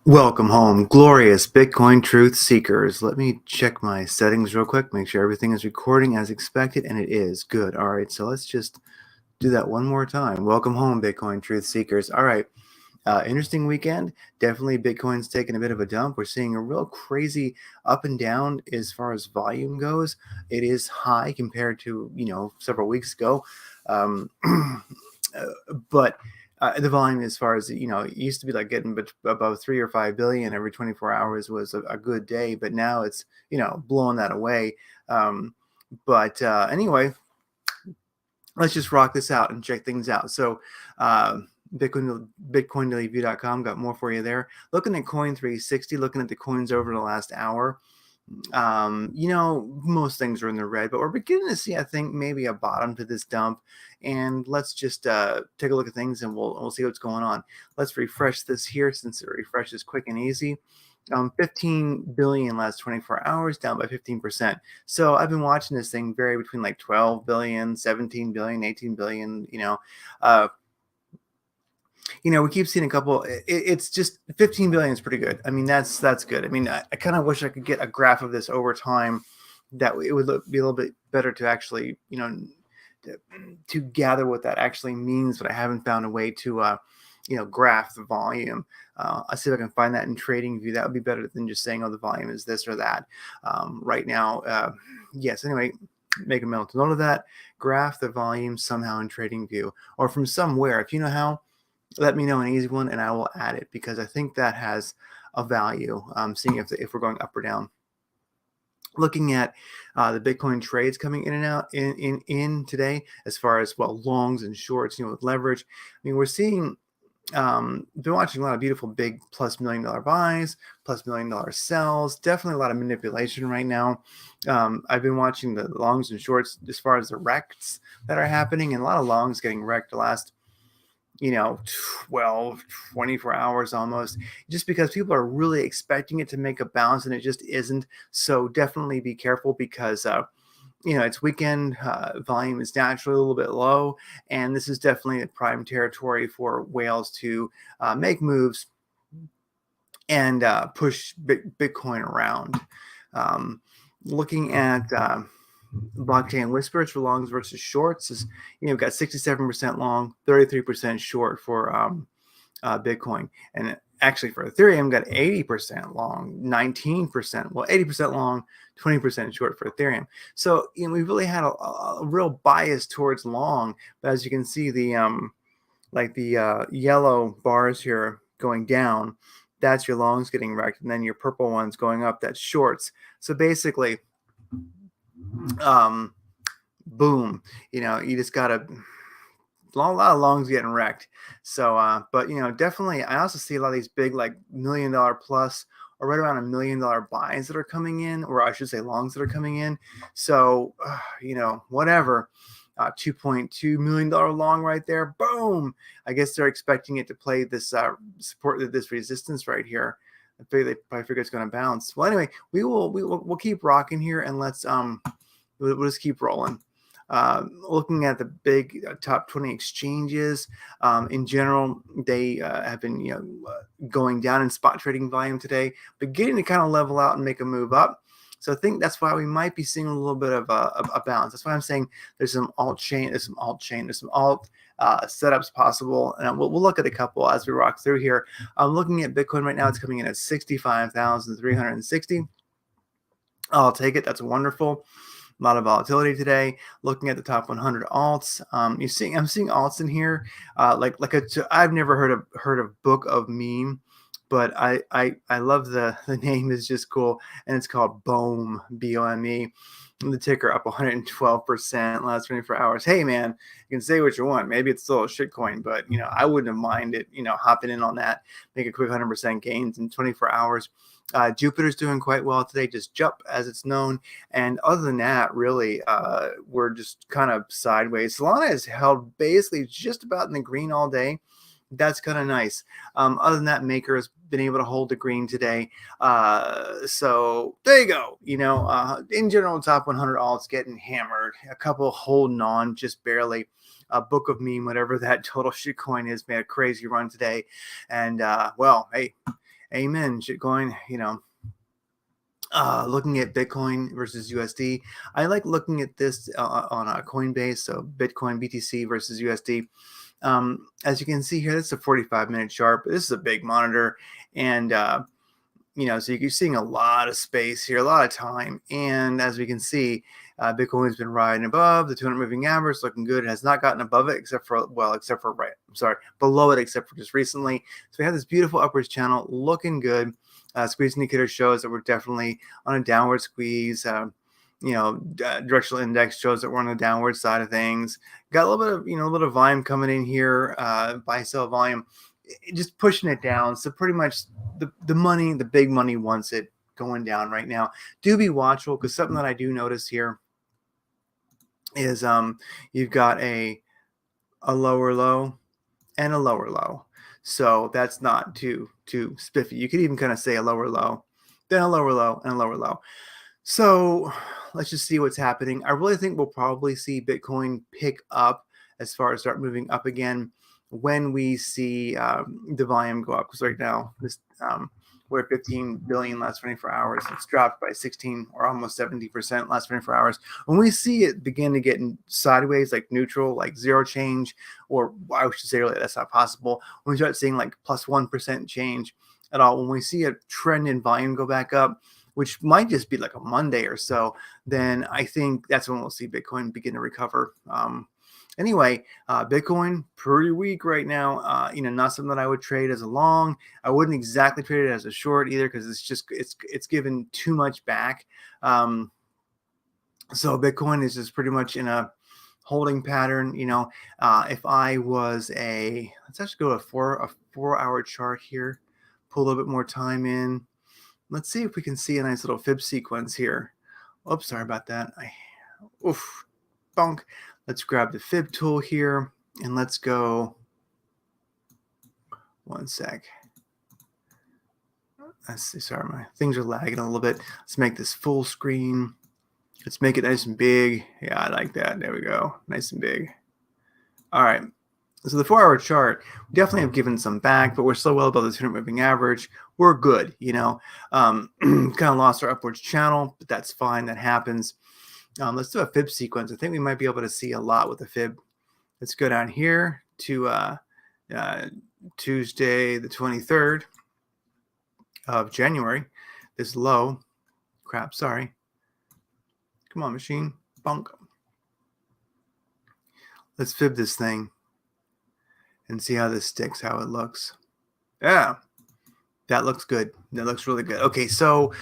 Welcome home, glorious Bitcoin truth seekers. Let me check my settings real quick, make sure everything is recording as expected, and it is. Good. All right, so let's just do that one more time. Welcome home, Bitcoin truth seekers. All right, interesting weekend. Definitely Bitcoin's taking a bit of a dump. We're seeing a real crazy up and down as far as volume goes. It is high compared to, several weeks ago. Um, but the volume, as far as it used to be like getting above 3 or 5 billion every 24 hours was a good day, but now it's blowing that away. But anyway, let's just rock this out and check things out. So bitcoindailyview.com got more for you there. Looking at coin 360, looking at the coins over the last hour. Most things are in the red, but we're beginning to see, I think, maybe a bottom to this dump. And let's just take a look at things, and we'll see what's going on. Let's refresh this here, since it refreshes quick and easy. 15 billion last 24 hours, down by 15%. So I've been watching this thing vary between like 12 billion, 17 billion, 18 billion. Uh, we keep seeing a couple. It's just 15 billion is pretty good. I mean, that's good. I mean, I kind of wish I could get a graph of this over time. That it would be a little bit better to actually, to gather what that actually means. But I haven't found a way to, graph the volume. I'll see if I can find that in Trading View. That would be better than just saying, oh, the volume is this or that. Right now, yes. Anyway, make a mental note of that. Graph the volume somehow in Trading View or from somewhere. If you know how, let me know an easy one and I will add it, because I think that has a value. Seeing if we're going up or down. Looking at the Bitcoin trades coming in and out in today, as far as longs and shorts, with leverage. I mean, we're seeing been watching a lot of beautiful big plus $1 million buys, plus $1 million sells. Definitely a lot of manipulation right now. I've been watching the longs and shorts as far as the wrecks that are happening, and a lot of longs getting wrecked the last 12, 24 hours almost, just because people are really expecting it to make a bounce and it just isn't. So definitely be careful, because it's weekend. Volume is naturally a little bit low, and this is definitely a prime territory for whales to make moves and push Bitcoin around. Looking at blockchain whispers for longs versus shorts is, we've got 67% long, 33% short for Bitcoin. And actually for Ethereum, got 80% long, 19%, 80% long, 20% short for Ethereum. So, we really had a real bias towards long, but as you can see, the yellow bars here going down, that's your longs getting wrecked, and then your purple ones going up, that's shorts. So basically, boom, you just got a lot of longs getting wrecked. So but definitely, I also see a lot of these big, like, $1 million plus or right around $1 million buys that are coming in, or I should say longs that are coming in. So whatever. $2.2 million long right there, boom. I guess they're expecting it to play this support, this resistance right here. I figure they probably figure it's going to bounce. Well, anyway, we'll keep rocking here, and we'll just keep rolling. Looking at the big top 20 exchanges, in general, they have been going down in spot trading volume today, beginning to kind of level out and make a move up. So I think that's why we might be seeing a little bit of a balance. That's why I'm saying there's some alt setups possible, and we'll look at a couple as we rock through here. I'm looking at Bitcoin right now; it's coming in at 65,360. I'll take it. That's wonderful. A lot of volatility today. Looking at the top 100 alts, I'm seeing alts in here. I've never heard of Book of Meme, but I love the name is just cool, and it's called BOME, BOME. The ticker up 112% last 24 hours. Hey man, you can say what you want. Maybe it's still a shitcoin, but I wouldn't have minded hopping in on that, make a quick 100% gains in 24 hours. Jupiter's doing quite well today, just jump as it's known. And other than that, really, we're just kind of sideways. Solana has held basically just about in the green all day. That's kind of nice. Other than that, Maker has been able to hold the green today. So there you go. In general, top 100 alts getting hammered. A couple holding on just barely. Book of Meme, whatever that total shitcoin is, made a crazy run today. And hey, Amen. Shitcoin, looking at Bitcoin versus USD. I like looking at this on a Coinbase, so Bitcoin BTC versus USD. As you can see here, this is a 45-minute chart, but this is a big monitor, and so you're seeing a lot of space here, a lot of time. And as we can see, Bitcoin has been riding above the 200 moving average, looking good. It has not gotten above it below it, except for just recently. So we have this beautiful upwards channel looking good. Squeeze indicator shows that we're definitely on a downward squeeze. Directional index shows that we're on the downward side of things. Got a little bit of, a little bit of volume coming in here, buy sell volume, just pushing it down. So pretty much the big money wants it going down right now. Do be watchful, because something that I do notice here is you've got a lower low and a lower low. So that's not too spiffy. You could even kind of say a lower low, then a lower low, and a lower low. So let's just see what's happening. I really think we'll probably see Bitcoin pick up as far as start moving up again when we see the volume go up. Because right now, we're at 15 billion last 24 hours. It's dropped by 16 or almost 70% last 24 hours. When we see it begin to get sideways, like neutral, like zero change, or I should say really that's not possible. When we start seeing like plus 1% change at all, when we see a trend in volume go back up, which might just be like a Monday or so, then I think that's when we'll see Bitcoin begin to recover. Anyway, Bitcoin pretty weak right now. Not something that I would trade as a long. I wouldn't exactly trade it as a short either, because it's given too much back. So Bitcoin is just pretty much in a holding pattern. If I was let's actually go to a 4-hour chart here, pull a little bit more time in. Let's see if we can see a nice little fib sequence here. Oops, sorry about that. Bonk. Let's grab the fib tool here, and let's go. One sec. Let's see. Sorry, my things are lagging a little bit. Let's make this full screen. Let's make it nice and big. Yeah, I like that. There we go. Nice and big. All right. So the 4-hour chart, we definitely have given some back, but we're still well above the 200 moving average. We're good, kind of lost our upwards channel, but that's fine. That happens. Let's do a fib sequence. I think we might be able to see a lot with the fib. Let's go down here to Tuesday, the 23rd of January. This low. Crap, sorry. Come on, machine. Bonk. Let's fib this thing and see how this sticks, how it looks. Yeah, that looks good. That looks really good. Okay, so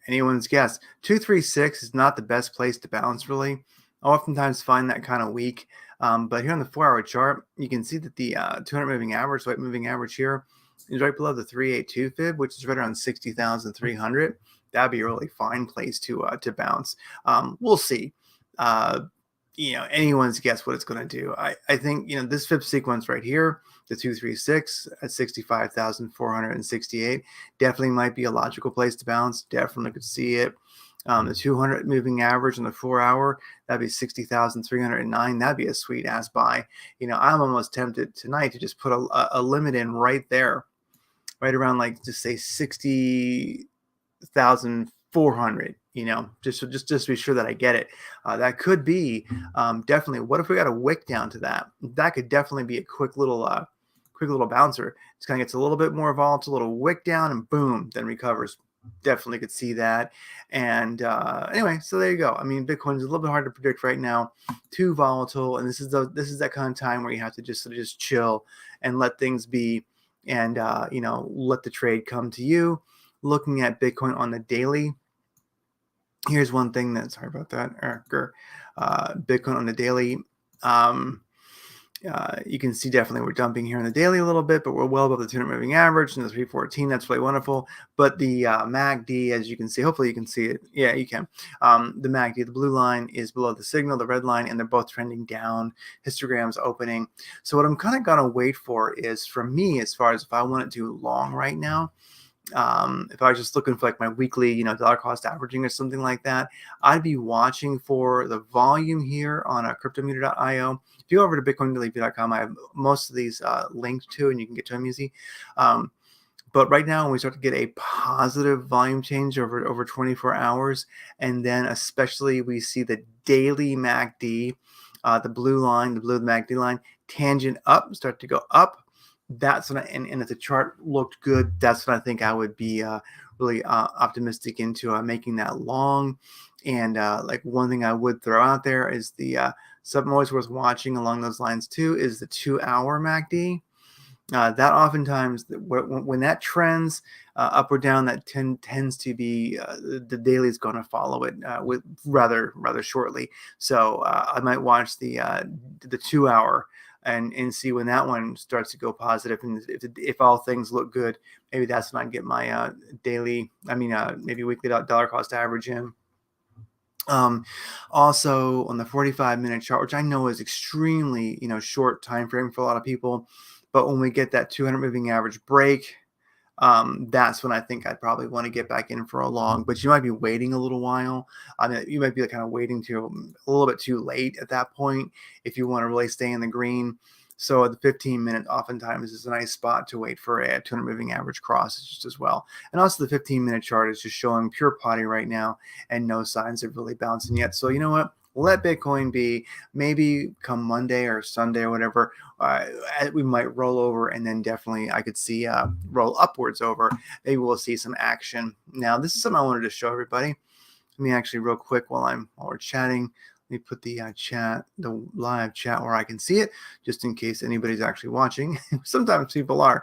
anyone's guess. 236 is not the best place to bounce, really. I oftentimes find that kind of weak. But here on the 4-hour chart, you can see that the 200 moving average, white moving average here, is right below the 382 fib, which is right around 60,300. That'd be a really fine place to bounce. We'll see. Anyone's guess what it's going to do. I think, this fib sequence right here, the 236 at 65,468, definitely might be a logical place to bounce. Definitely could see it. The 200 moving average in the 4-hour, that'd be 60,309. That'd be a sweet ass buy. I'm almost tempted tonight to just put a limit in right there, right around like just say 60,400. Just to be sure that I get it. That could be definitely. What if we got a wick down to that? That could definitely be a quick little bouncer. It kind of gets a little bit more volatile, a little wick down, and boom, then recovers. Definitely could see that. And anyway, so there you go. I mean, Bitcoin is a little bit hard to predict right now. Too volatile, and this is that kind of time where you have to just chill and let things be, and let the trade come to you. Looking at Bitcoin on the daily. Here's one thing sorry about that. Bitcoin on the daily. You can see definitely we're dumping here on the daily a little bit, but we're well above the 200 moving average and the 314. That's really wonderful. But the MACD, as you can see, hopefully you can see it. Yeah, you can. The MACD, the blue line, is below the signal, the red line, and they're both trending down. Histogram's opening. So what I'm kind of going to wait for is, from me, as far as if I want to do long right now, if I was just looking for like my weekly, dollar cost averaging or something like that, I'd be watching for the volume here on cryptometer.io. If you go over to bitcoinreview.com, I have most of these linked to, and you can get to them easy. But right now, when we start to get a positive volume change over 24 hours, and then especially we see the daily MACD, the blue line, the blue MACD line, tangent up, start to go up. That's when and if the chart looked good, that's when I think I would be really optimistic into making that long. And like one thing I would throw out there is something always worth watching along those lines too is the 2-hour MACD. That oftentimes, when that trends up or down, that tends to be the daily is going to follow it with rather shortly. So I might watch the 2-hour and see when that one starts to go positive, and if all things look good, maybe that's when I get my daily, maybe weekly dollar cost average in. Also on the 45-minute chart, which I know is extremely, short time frame for a lot of people, but when we get that 200 moving average break, that's when I think I'd probably want to get back in for a long. But you might be waiting a little while. You might be kind of waiting to a little bit too late at that point if you want to really stay in the green. So the 15-minute oftentimes is a nice spot to wait for a 200 moving average cross just as well. And also the 15-minute chart is just showing pure potty right now and no signs of really bouncing yet. So you know what? Let Bitcoin be. Maybe come Monday or Sunday or whatever, we might roll over, and then definitely I could see roll upwards over. Maybe we'll see some action. Now, this is something I wanted to show everybody. Let me actually real quick while we're chatting. Let me put the live chat where I can see it, just in case anybody's actually watching. Sometimes people are,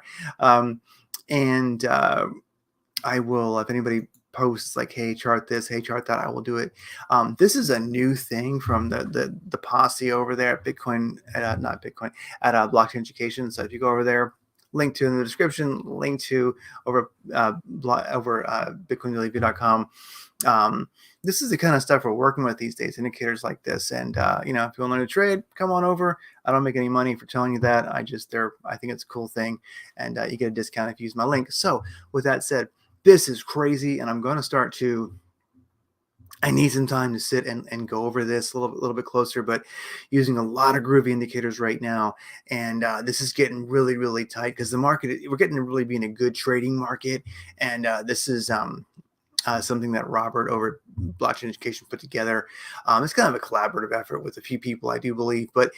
and I will, if anybody posts like, hey, chart this, hey, chart that, I will do it. This is a new thing from the posse over there at Bitcoin, not Bitcoin, at Blockchain Education. So if you go over there, link to in the description, link to over bitcoinreview.com. This is the kind of stuff we're working with these days, indicators like this. And, if you want to learn to trade, come on over. I don't make any money for telling you that. I think it's a cool thing. And you get a discount if you use my link. So with that said, this is crazy. And I'm going to start to, I need some time to sit and go over this a little bit closer, but using a lot of groovy indicators right now. And this is getting really, really tight because the market, we're getting to really be in a good trading market. And this is, something that Robert over Blockchain Education put together. It's kind of a collaborative effort with a few people, I do believe, but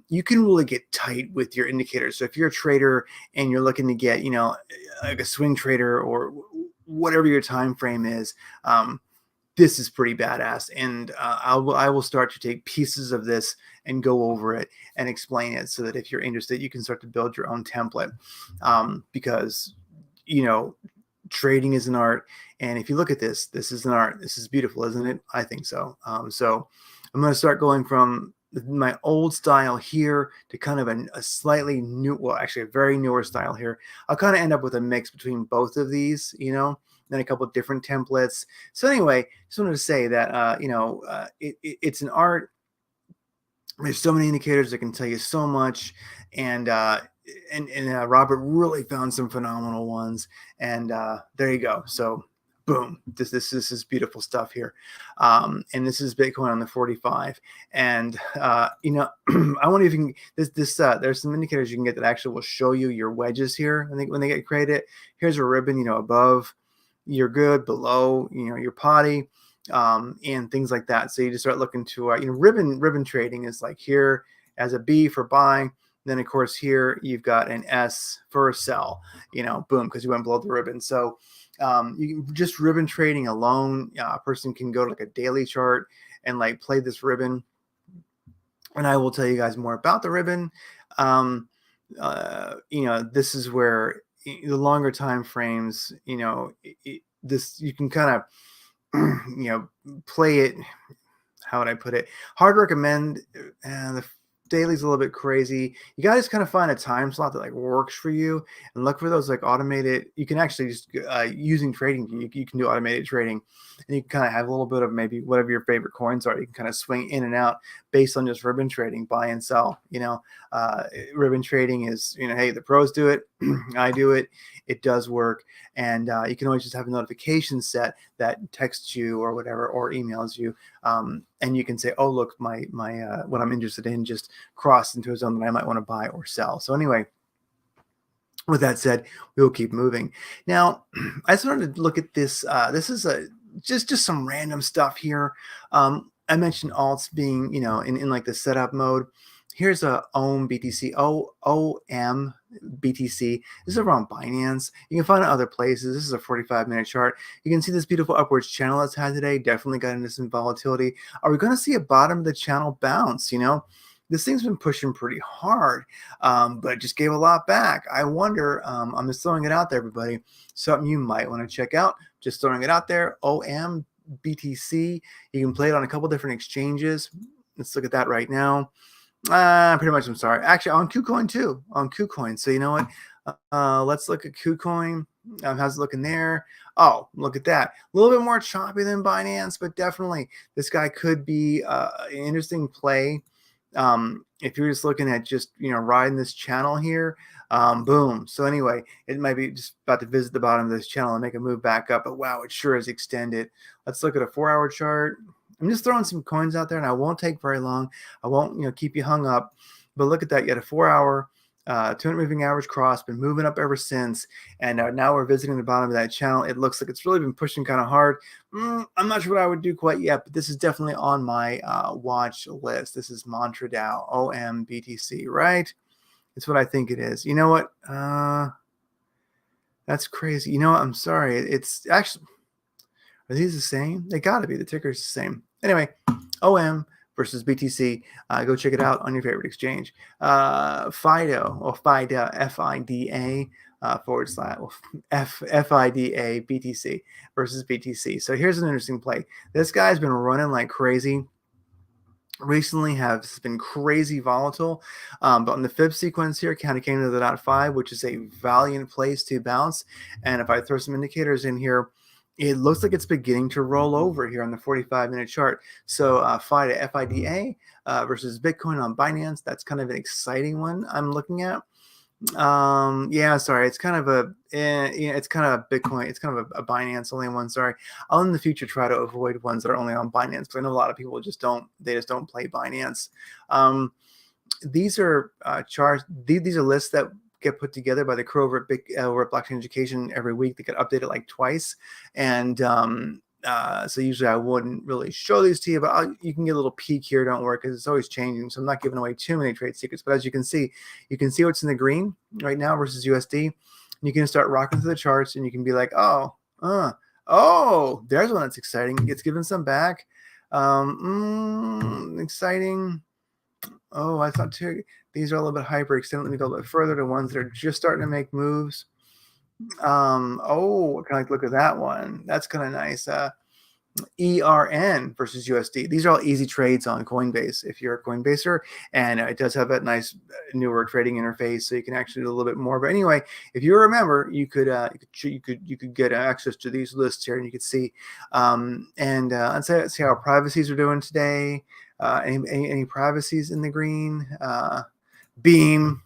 you can really get tight with your indicators. So if you're a trader and you're looking to get, like a swing trader or whatever your time frame is, this is pretty badass. And I will start to take pieces of this and go over it and explain it so that if you're interested, you can start to build your own template because, trading is an art. And if you look at this is an art. This is beautiful, isn't it? I think so. So I'm going to start going from my old style here to kind of a slightly new, well, actually a very newer style here. I'll kind of end up with a mix between both of these, then a couple of different templates. So anyway, just wanted to say that, it's an art. There's so many indicators that can tell you so much. And Robert really found some phenomenal ones. And there you go. So boom, this is beautiful stuff here. And this is Bitcoin on the 45. And I wonder if you can, there's some indicators you can get that actually will show you your wedges here. I think when they get created, here's a ribbon, above you're good, below, your potty, and things like that. So you just start looking to, ribbon trading is like here as a B for buy. Then of course here you've got an S for a sell, boom, because you went below the ribbon. So you can just ribbon trading alone. A person can go to like a daily chart and like play this ribbon. And I will tell you guys more about the ribbon. This is where the longer time frames, this you can kind of, play it. How would I put it? Hard recommend. daily's a little bit crazy. You gotta just kind of find a time slot that like works for you and look for those like automated. You can actually just using trading, you can do automated trading, and you can kind of have a little bit of maybe whatever your favorite coins are. You can kind of swing in and out based on just ribbon trading, buy and sell. Ribbon trading is, hey, the pros do it, I do it. It does work, and you can always just have a notification set that texts you or whatever, or emails you, and you can say, oh look, my what I'm interested in just crossed into a zone that I might want to buy or sell. So anyway, with that said, we will keep moving. Now, I just wanted to look at this. This is just some random stuff here. I mentioned alts being, in like the setup mode. Here's a OM BTC, OM BTC. This is around Binance. You can find it other places. This is a 45-minute chart. You can see this beautiful upwards channel it's had today. Definitely got into some volatility. Are we going to see a bottom of the channel bounce? This thing's been pushing pretty hard, but it just gave a lot back. I wonder, I'm just throwing it out there, everybody, something you might want to check out. Just throwing it out there, OM BTC. You can play it on a couple different exchanges. Let's look at that right now. Pretty much, I'm sorry. Actually, on KuCoin too, on KuCoin. So you know what? Let's look at KuCoin. How's it looking there? Oh, look at that. A little bit more choppy than Binance, but definitely this guy could be an interesting play. If you're just looking at just, riding this channel here, boom. So anyway, it might be just about to visit the bottom of this channel and make a move back up, but wow, it sure has extended. Let's look at a 4-hour chart. I'm just throwing some coins out there, and I won't take very long. I won't, keep you hung up, but look at that. You had a 4-hour 200 moving average cross, been moving up ever since, and now we're visiting the bottom of that channel. It looks like it's really been pushing kind of hard. I'm not sure what I would do quite yet, but this is definitely on my watch list. This is Mantra DAO, OMBTC, right? It's what I think it is. You know what? That's crazy. You know what? I'm sorry. It's actually, are these the same? They got to be. The ticker's the same. Anyway, OM versus BTC. Go check it out on your favorite exchange. FIDO, or FIDA, FIDA FIDA BTC versus BTC. So here's an interesting play. This guy's been running like crazy. Recently has been crazy volatile, but on the fib sequence here, kind of came to the .5, which is a valiant place to bounce. And if I throw some indicators in here, it looks like it's beginning to roll over here on the 45-minute chart. So FIDA, FIDA versus Bitcoin on Binance. That's kind of an exciting one I'm looking at. Yeah, sorry, it's kind of it's kind of a Bitcoin, it's kind of a Binance only one. Sorry, I'll in the future try to avoid ones that are only on Binance, because I know a lot of people just don't play Binance. These are charts. These are lists that get put together by the crew over at Blockchain Education every week. They get updated like twice, and so usually I wouldn't really show these to you, but you can get a little peek here. Don't worry, because it's always changing. So I'm not giving away too many trade secrets. But as you can see what's in the green right now versus USD. You can start rocking through the charts, and you can be like, oh, there's one that's exciting. It's giving some back. Exciting. Oh, I thought too. These are a little bit hyper extended. Let me go a little bit further to ones that are just starting to make moves. Oh, kind of like look at that one. That's kind of nice. ERN versus USD. These are all easy trades on Coinbase if you're a Coinbaser, and it does have that nice newer trading interface, so you can actually do a little bit more. But anyway, if you remember, you could get access to these lists here, and you could see. Let's see how privacies are doing today. Any privacies in the green? Beam's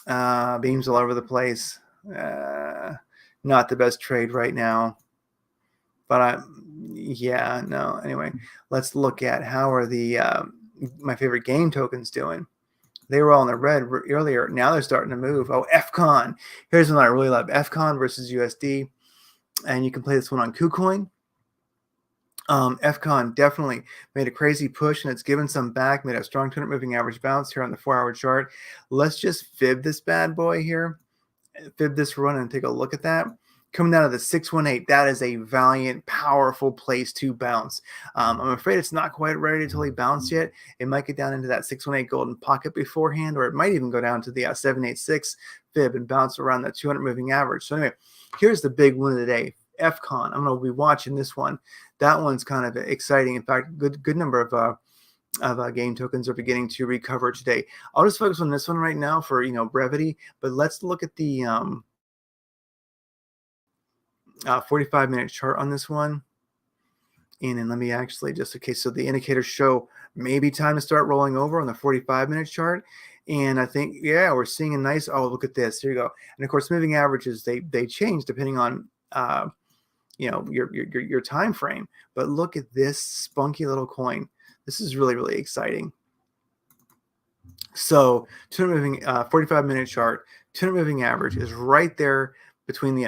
all over the place. Not the best trade right now. But anyway, let's look at how are the my favorite game tokens doing. They were all in the red earlier. Now they're starting to move. Oh, FCON. Here's one I really love. FCON versus USD. And you can play this one on KuCoin. FCON definitely made a crazy push, and it's given some back, made a strong 200 moving average bounce here on the 4-hour chart. Let's just fib this bad boy here. Fib this run and take a look at that. Coming down to the 618, that is a valiant, powerful place to bounce. I'm afraid it's not quite ready to totally bounce yet. It might get down into that 618 golden pocket beforehand, or it might even go down to the 786 fib and bounce around that 200 moving average. So anyway, here's the big one of the day. FCON. I'm going to be watching this one. That one's kind of exciting. In fact, good number of game tokens are beginning to recover today. I'll just focus on this one right now for brevity, but let's look at the 45-minute chart on this one. And then let me actually just, okay, so the indicators show maybe time to start rolling over on the 45-minute chart. And I think, yeah, we're seeing a nice, oh, look at this. Here you go. And of course, moving averages, they change depending on, your time frame. But look at this spunky little coin. This is really, really exciting. So 200 moving 45-minute chart, 200 moving average is right there between the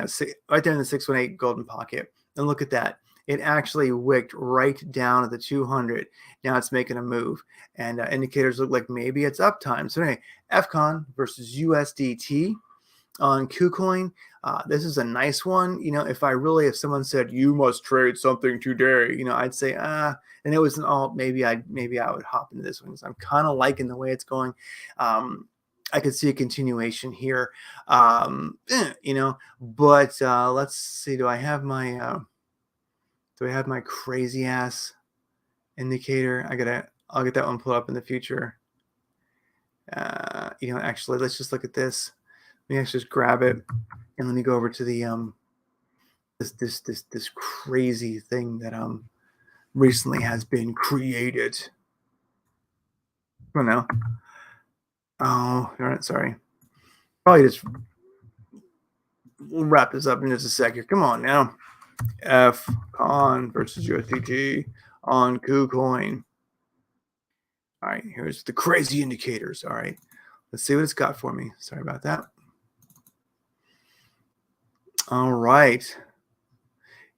right there in the 618 golden pocket. And look at that. It actually wicked right down at the 200. Now it's making a move, and indicators look like maybe it's up time. So anyway, FCON versus USDT on KuCoin. This is a nice one. If someone said you must trade something today, I'd say and it was an alt. Maybe I would hop into this one because I'm kind of liking the way it's going. I could see a continuation here, but let's see. Do I have my crazy ass indicator? I'll get that one pulled up in the future. Actually, let's just look at this. Let me actually just grab it and let me go over to the this crazy thing that recently has been created. Oh no. Oh, all right, sorry. Probably just we'll wrap this up in just a second. Come on now. FCON versus USDT on KuCoin. All right, here's the crazy indicators. All right, let's see what it's got for me. Sorry about that. All right.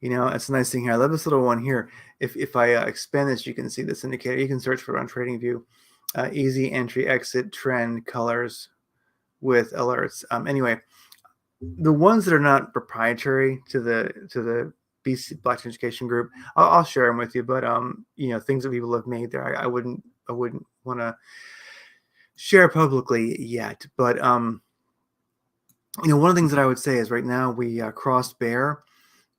It's a nice thing here. I love this little one here. If I expand this, you can see this indicator. You can search for it on TradingView. Easy entry, exit, trend, colors with alerts. Anyway, the ones that are not proprietary to the BTC Blockchain Education Group, I'll share them with you. But things that people have made there, I wouldn't want to share publicly yet. But one of the things that I would say is right now we crossed bear.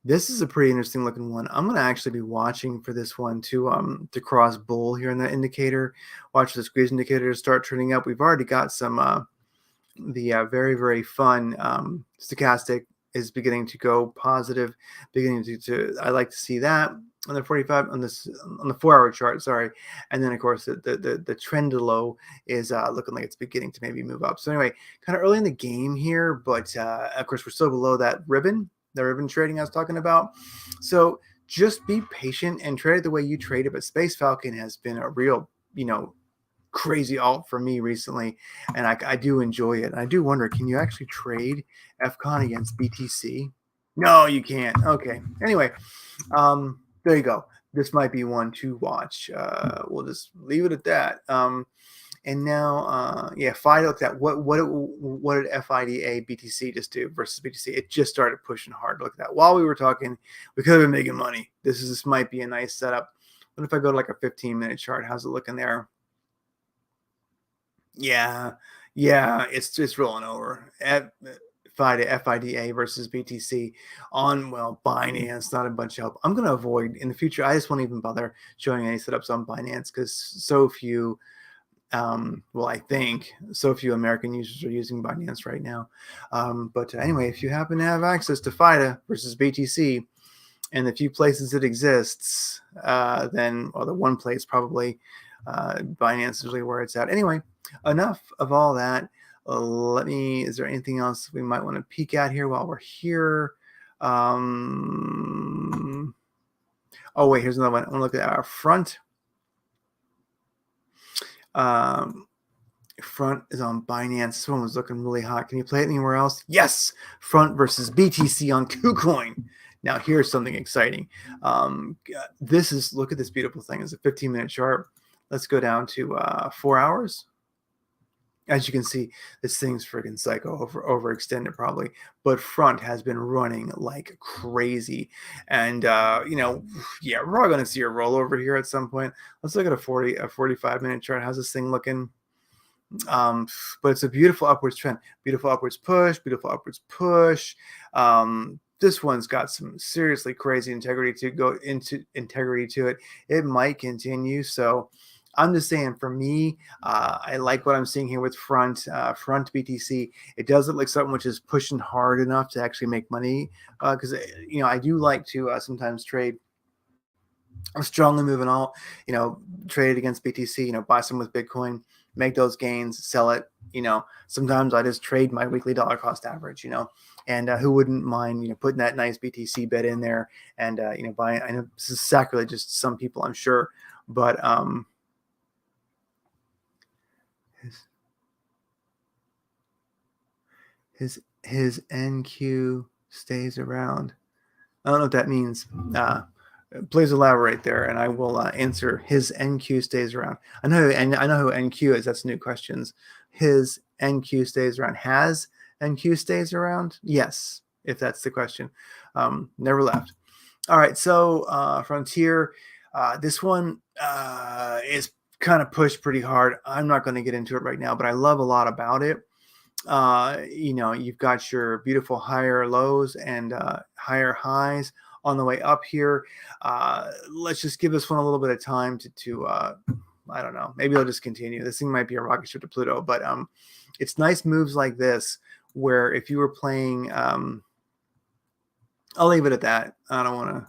This is a pretty interesting looking one. I'm going to actually be watching for this one to cross bull here in that indicator. Watch the squeeze indicator start turning up. We've already got some very, very fun stochastic is beginning to go positive, beginning to I like to see that on the 45 on the 4-hour chart, sorry. And then of course the trend low is looking like it's beginning to maybe move up. So anyway, kind of early in the game here, but of course we're still below that ribbon, the ribbon trading I was talking about. So just be patient and trade it the way you trade it. But Space Falcon has been a real, crazy alt for me recently, and I do enjoy it. And I do wonder, can you actually trade FCON against BTC? No, you can't. Okay. Anyway, there you go. This might be one to watch. We'll just leave it at that. And now, FIDA, look at that. What did FIDA BTC just do versus BTC? It just started pushing hard. Look at that. While we were talking, we could have been making money. This might be a nice setup. What if I go to like a 15-minute chart? How's it looking there? Yeah, it's rolling over. FIDA versus BTC on Binance, not a bunch of help. I'm going to avoid in the future. I just won't even bother showing any setups on Binance because so few. I think so few American users are using Binance right now. But anyway, if you happen to have access to FIDA versus BTC, and the few places it exists, then the one place probably Binance is really where it's at. Anyway, enough of all that. Is there anything else we might want to peek at here while we're here? Oh wait, here's another one. I want to look at our front. Front is on Binance. This one was looking really hot. Can you play it anywhere else? Yes. Front versus BTC on KuCoin. Now here's something exciting. Look at this beautiful thing. It's a 15-minute chart. Let's go down to 4 hours. As you can see, this thing's freaking psycho, overextended probably, but front has been running like crazy. And we're probably going to see a rollover here at some point. Let's look at a 45-minute chart. How's this thing looking? But it's a beautiful upwards trend, beautiful upwards push, this one's got some seriously crazy integrity to it. It might continue. So I'm just saying, for me, I like what I'm seeing here with front BTC. It does look like something which is pushing hard enough to actually make money. Because I do like to sometimes trade. I'm strongly moving all, trade against BTC. Buy some with Bitcoin, make those gains, sell it. Sometimes I just trade my weekly dollar cost average. And who wouldn't mind, putting that nice BTC bet in there and buying. I know this is sacrilegious to some people, I'm sure, but his NQ stays around. I don't know what that means. Please elaborate there, and I will answer. His NQ stays around. I know who NQ is. That's new questions. His NQ stays around. Has NQ stays around? Yes, if that's the question. Never left. All right, so Frontier. This one is kind of pushed pretty hard. I'm not going to get into it right now, but I love a lot about it. You've got your beautiful higher lows and higher highs on the way up here. Let's just give this one a little bit of time to I don't know, maybe I'll just continue. This thing might be a rocket ship to Pluto, but it's nice moves like this where if you were playing, I'll leave it at that. I don't want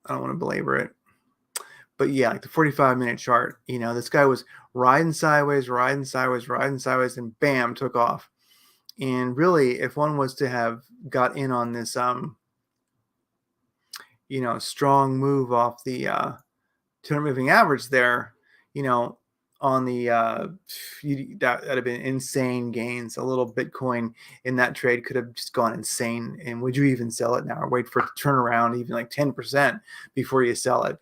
to belabor it. But yeah, like the 45-minute chart, this guy was riding sideways, and bam, took off. And really, if one was to have got in on this, strong move off the 200 moving average there, on the that'd have been insane gains. A little Bitcoin in that trade could have just gone insane. And would you even sell it now, or wait for it to turn around even like 10% before you sell it?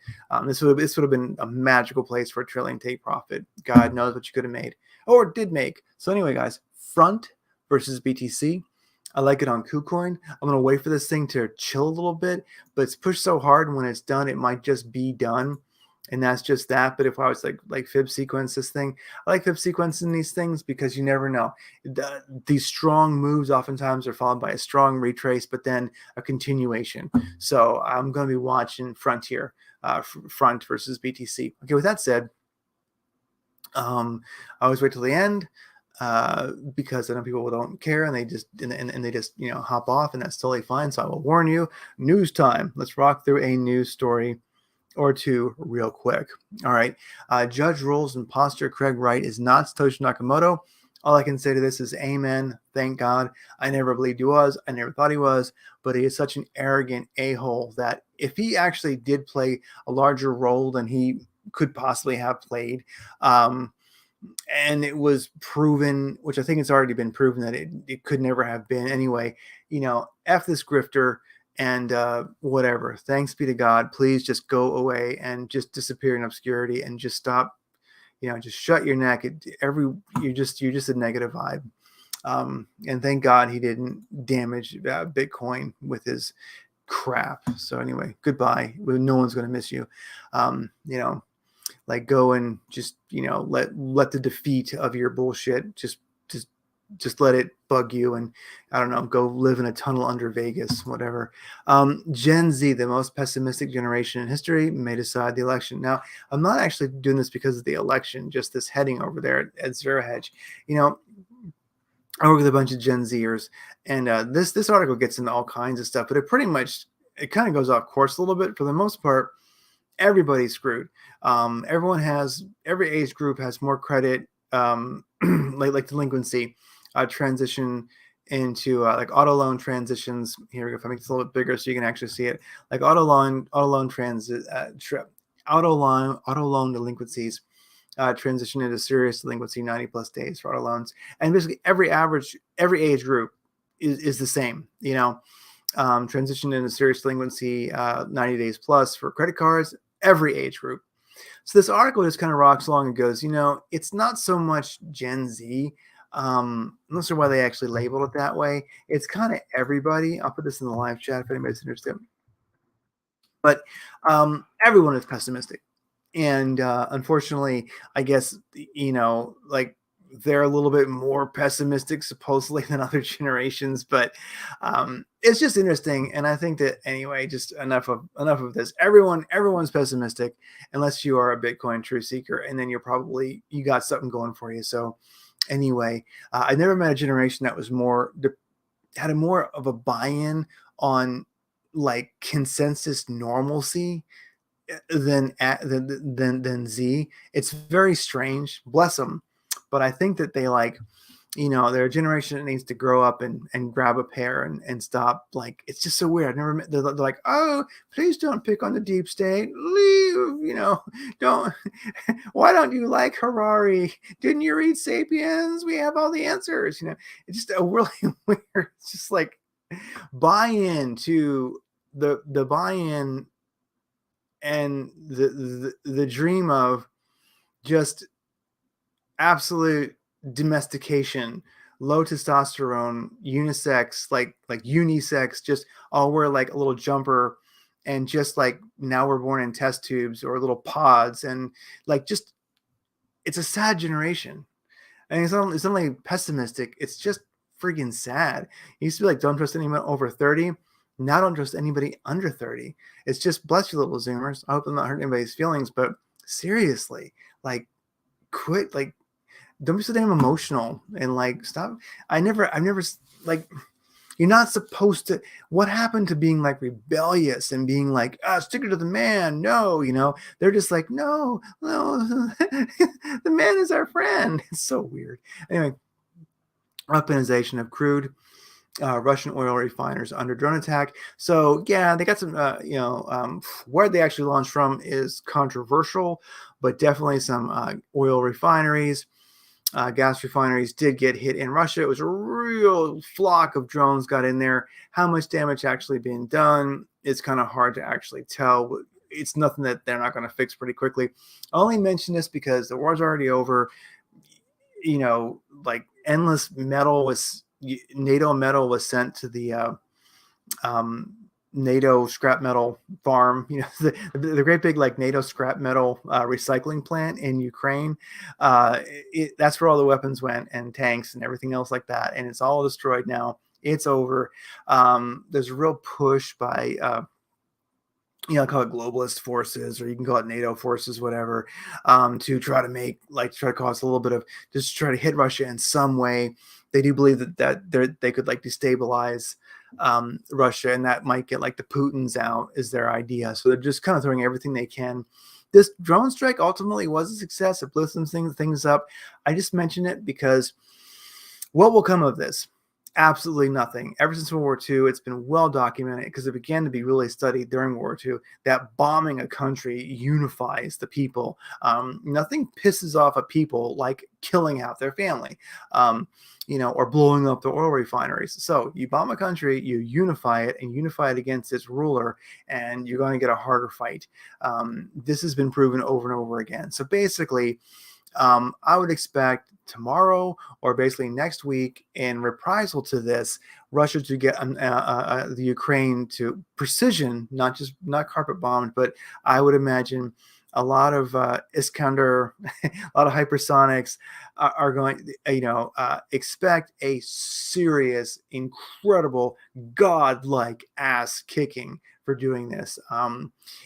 This would have been a magical place for a trillion take profit. God knows what you could have made or did make. So anyway, guys, front versus BTC. I like it on KuCoin. I'm gonna wait for this thing to chill a little bit, but it's pushed so hard, and when it's done, it might just be done. And that's just that. But if I was like fib sequence this thing, I like fib sequencing these things because you never know. These strong moves oftentimes are followed by a strong retrace, but then a continuation. So I'm going to be watching Frontier, front versus BTC. Okay, with that said, I always wait till the end because I know people don't care and they just hop off, and that's totally fine. So I will warn you. News time. Let's rock through a news story or two real quick. All right. Judge rules imposter Craig Wright is not Satoshi Nakamoto. All I can say to this is amen. Thank God. I never believed he was. I never thought he was. But he is such an arrogant a-hole that if he actually did play a larger role than he could possibly have played, and it was proven, which I think it's already been proven that it could never have been anyway, F this grifter. And whatever. Thanks be to God. Please just go away and just disappear in obscurity and just stop. Just shut your neck. You're just a negative vibe. And thank God he didn't damage Bitcoin with his crap. So anyway, goodbye. No one's going to miss you. Go and just let the defeat of your bullshit just let it bug you, and I don't know, go live in a tunnel under Vegas, whatever. Gen Z, the most pessimistic generation in history, may decide the election. Now, I'm not actually doing this because of the election, just this heading over there at Zero Hedge. I work with a bunch of Gen Zers, and this article gets into all kinds of stuff, but it kind of goes off course a little bit. For the most part, everybody's screwed. Every age group has more credit, like delinquency. Transition into like auto loan transitions. Here we go. If I make this a little bit bigger so you can actually see it, like auto loan delinquencies transition into serious delinquency 90+ days for auto loans, and basically every age group is the same. Transition into serious delinquency 90 days plus for credit cards, every age group. So this article just kind of rocks along and goes, it's not so much Gen Z. I'm not sure why they actually labeled it that way. It's kind of everybody. I'll put this in the live chat if anybody's interested. But everyone is pessimistic. And unfortunately, I guess, they're a little bit more pessimistic supposedly than other generations, but it's just interesting. And I think that anyway, just enough of this. Everyone's pessimistic unless you are a Bitcoin true seeker, and then you got something going for you. So anyway, I never met a generation that was had a more of a buy-in on like consensus normalcy than Z. It's very strange. Bless them. But I think that they they're a generation that needs to grow up and grab a pair and stop. Like, it's just so weird. I've never met, they're like, oh, please don't pick on the deep state. Leave, don't, why don't you like Harari? Didn't you read Sapiens? We have all the answers, it's just a really weird, it's just like buy-in to the buy-in and the dream of just absolute domestication, low testosterone, unisex, like unisex, just all wear like a little jumper, and just like now we're born in test tubes or little pods, and like just it's a sad generation. And it's not only pessimistic, it's just freaking sad. It used to be like don't trust anyone over 30. Now don't trust anybody under 30. It's just bless you little Zoomers. I hope I'm not hurting anybody's feelings, but seriously, like quit, like don't be so damn emotional and like stop. I've never like, you're not supposed to. What happened to being like rebellious and being like, stick it to the man? No, they're just like, no, the man is our friend. It's so weird. Anyway, weaponization of crude. Russian oil refiners under drone attack. So yeah, they got some, where they actually launched from is controversial, but definitely some oil refineries, gas refineries did get hit in Russia. It was a real flock of drones got in there. How much damage actually being done, it's kind of hard to actually tell. It's nothing that they're not going to fix pretty quickly. I only mention this because the war's already over. Like endless NATO metal was sent to the NATO scrap metal farm, the great big like NATO scrap metal recycling plant in Ukraine. That's where all the weapons went and tanks and everything else like that. And it's all destroyed now. It's over. There's a real push by, call it globalist forces, or you can call it NATO forces, whatever, to try to cause a little bit of, just try to hit Russia in some way. They do believe that they could like destabilize Russia, and that might get like the Putins out is their idea. So they're just kind of throwing everything they can. This drone strike ultimately was a success. It blew some things up. I just mentioned it because what will come of this? Absolutely nothing. Ever since World War II, it's been well documented because it began to be really studied during World War II that bombing a country unifies the people. Nothing pisses off a people like killing half their family, or blowing up the oil refineries. So you bomb a country, you unify it, and unify it against its ruler, and you're going to get a harder fight. This has been proven over and over again. So basically, I would expect tomorrow or basically next week, in reprisal to this, Russia to get the Ukraine to precision, not carpet bombed, but I would imagine a lot of Iskander, a lot of hypersonics are going, expect a serious, incredible, godlike ass kicking for doing this.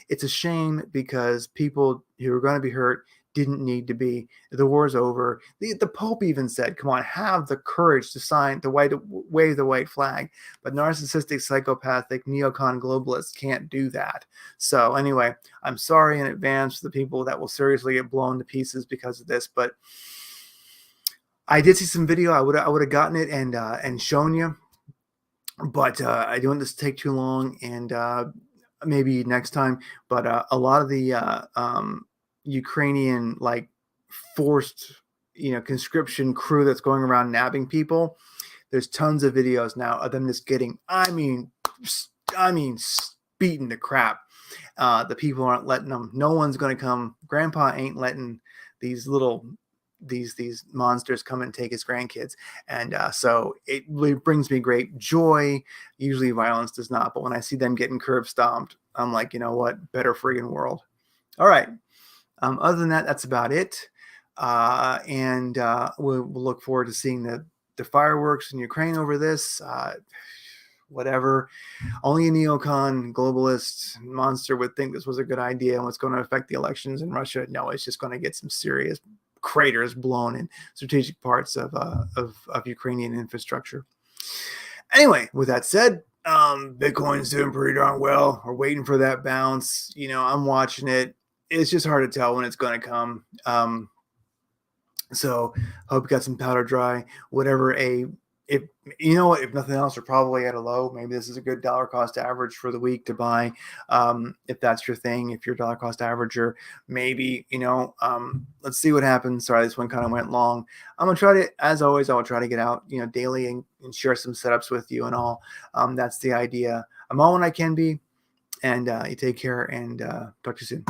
It's a shame because people who are going to be hurt didn't need to be. The war's over. The Pope even said, come on, have the courage to wave the white flag. But narcissistic, psychopathic, neocon globalists can't do that. So anyway, I'm sorry in advance for the people that will seriously get blown to pieces because of this. But I did see some video. I would have gotten it and shown you. But I don't want this to take too long, and maybe next time. But a lot of the Ukrainian like forced conscription crew that's going around nabbing people, there's tons of videos now of them just getting beaten to crap. The people aren't letting them. No one's going to come. Grandpa ain't letting these monsters come and take his grandkids. And so it really brings me great joy. Usually violence does not, but when I see them getting curb stomped, I'm like, you know what, better friggin' world. All right. Other than that, that's about it. We'll look forward to seeing the fireworks in Ukraine over this. Whatever. Only a neocon globalist monster would think this was a good idea and what's going to affect the elections in Russia. No, it's just going to get some serious craters blown in strategic parts of Ukrainian infrastructure. Anyway, with that said, Bitcoin's doing pretty darn well. We're waiting for that bounce. I'm watching it. It's just hard to tell when it's going to come. So hope you got some powder dry. If nothing else, we're probably at a low. Maybe this is a good dollar cost average for the week to buy. If that's your thing, if you're a dollar cost averager, maybe, let's see what happens. Sorry, this one kind of went long. I'm going to try to, as always, I will try to get out, daily and share some setups with you and all. That's the idea. I'm all when I can be, and you take care and talk to you soon.